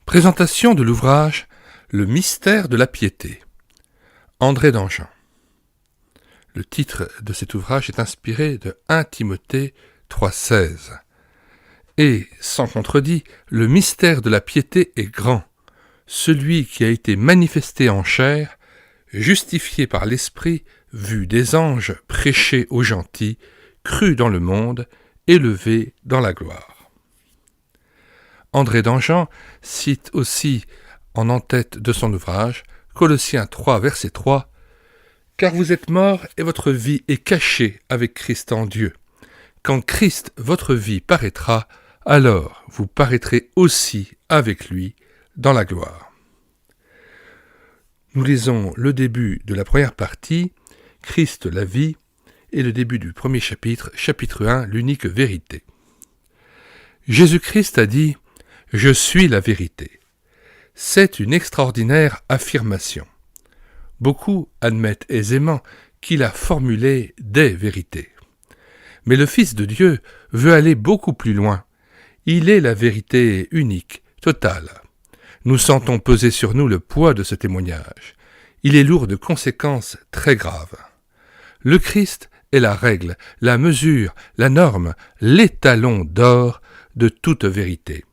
Présentation de l'ouvrage « Le mystère de la piété » André d'Anjan. Le titre de cet ouvrage est inspiré de 1 Timothée 3,16. Et, sans contredit, le mystère de la piété est grand, celui qui a été manifesté en chair, justifié par l'Esprit, vu des anges, prêché aux gentils, cru dans le monde, élevé dans la gloire. André d'Anjan cite aussi en en-tête de son ouvrage Colossiens 3, verset 3, « Car vous êtes morts et votre vie est cachée avec Christ en Dieu. Quand Christ, votre vie, paraîtra, alors vous paraîtrez aussi avec lui dans la gloire. » Nous lisons le début de la première partie, Christ la vie, et le début du premier chapitre, chapitre 1, l'unique vérité. Jésus-Christ a dit « Je suis la vérité ». C'est une extraordinaire affirmation. Beaucoup admettent aisément qu'il a formulé des vérités. Mais le Fils de Dieu veut aller beaucoup plus loin. Il est la vérité unique, totale. Nous sentons peser sur nous le poids de ce témoignage. Il est lourd de conséquences très graves. Le Christ est la règle, la mesure, la norme, l'étalon d'or de toute vérité.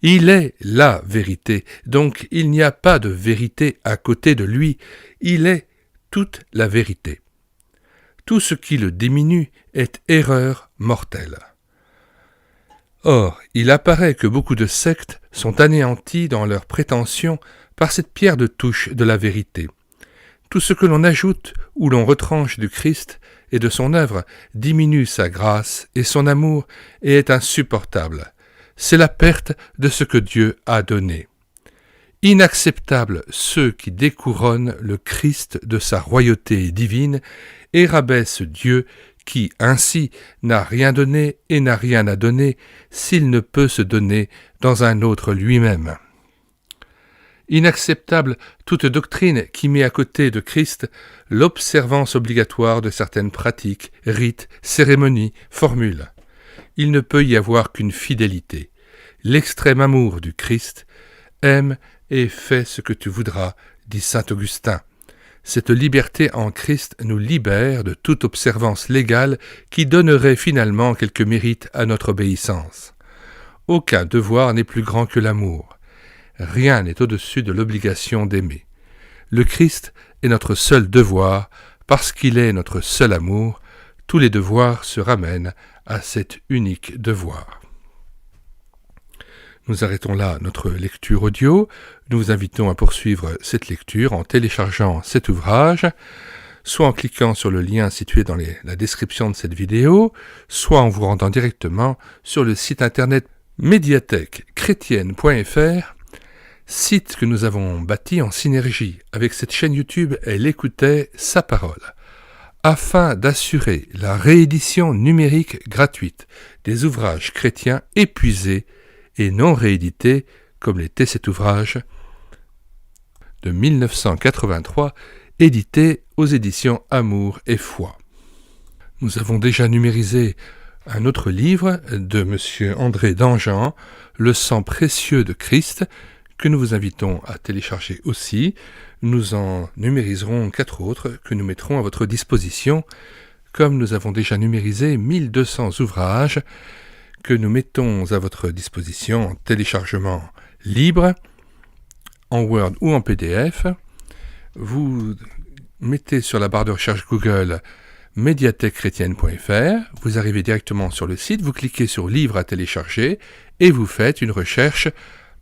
Il est la vérité, donc il n'y a pas de vérité à côté de lui, il est toute la vérité. Tout ce qui le diminue est erreur mortelle. Or, il apparaît que beaucoup de sectes sont anéanties dans leurs prétentions par cette pierre de touche de la vérité. Tout ce que l'on ajoute ou l'on retranche du Christ et de son œuvre diminue sa grâce et son amour et est insupportable. C'est la perte de ce que Dieu a donné. Inacceptables ceux qui découronnent le Christ de sa royauté divine et rabaissent Dieu qui, ainsi, n'a rien donné et n'a rien à donner s'il ne peut se donner dans un autre lui-même. Inacceptable toute doctrine qui met à côté de Christ l'observance obligatoire de certaines pratiques, rites, cérémonies, formules. Il ne peut y avoir qu'une fidélité. L'extrême amour du Christ aime et fais ce que tu voudras, dit saint Augustin. Cette liberté en Christ nous libère de toute observance légale qui donnerait finalement quelque mérite à notre obéissance. Aucun devoir n'est plus grand que l'amour. Rien n'est au-dessus de l'obligation d'aimer. Le Christ est notre seul devoir, parce qu'il est notre seul amour. Tous les devoirs se ramènent à cet unique devoir. Nous arrêtons là notre lecture audio. Nous vous invitons à poursuivre cette lecture en téléchargeant cet ouvrage, soit en cliquant sur le lien situé dans la description de cette vidéo, soit en vous rendant directement sur le site internet médiathèque-chrétienne.fr, site que nous avons bâti en synergie avec cette chaîne YouTube Elle écoutait sa parole, afin d'assurer la réédition numérique gratuite des ouvrages chrétiens épuisés et non réédités, comme l'était cet ouvrage de 1983, édité aux éditions Amour et Foi. Nous avons déjà numérisé un autre livre de M. André d'Anjan, Le sang précieux de Christ, que nous vous invitons à télécharger aussi. Nous en numériserons 4 autres que nous mettrons à votre disposition, comme nous avons déjà numérisé 1200 ouvrages que nous mettons à votre disposition en téléchargement libre, en Word ou en PDF. Vous mettez sur la barre de recherche Google médiathèque-chrétienne.fr, vous arrivez directement sur le site, vous cliquez sur Livres à télécharger et vous faites une recherche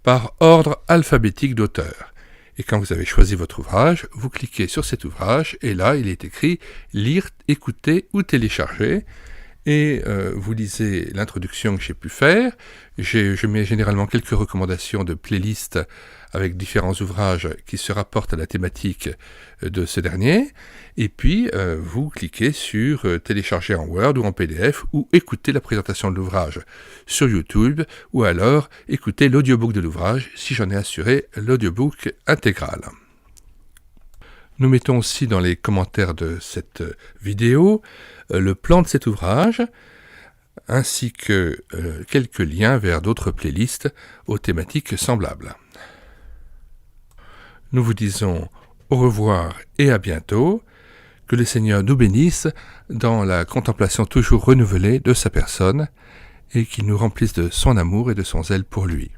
par ordre alphabétique d'auteur. Et quand vous avez choisi votre ouvrage, vous cliquez sur cet ouvrage et là, il est écrit « Lire, écouter ou télécharger ». Et vous lisez l'introduction que j'ai pu faire. Je mets généralement quelques recommandations de playlists avec différents ouvrages qui se rapportent à la thématique de ce dernier. Et puis, vous cliquez sur télécharger en Word ou en PDF ou écouter la présentation de l'ouvrage sur YouTube ou alors écouter l'audiobook de l'ouvrage si j'en ai assuré l'audiobook intégral. Nous mettons aussi dans les commentaires de cette vidéo le plan de cet ouvrage ainsi que quelques liens vers d'autres playlists aux thématiques semblables. Nous vous disons au revoir et à bientôt. Que le Seigneur nous bénisse dans la contemplation toujours renouvelée de sa personne et qu'il nous remplisse de son amour et de son zèle pour lui.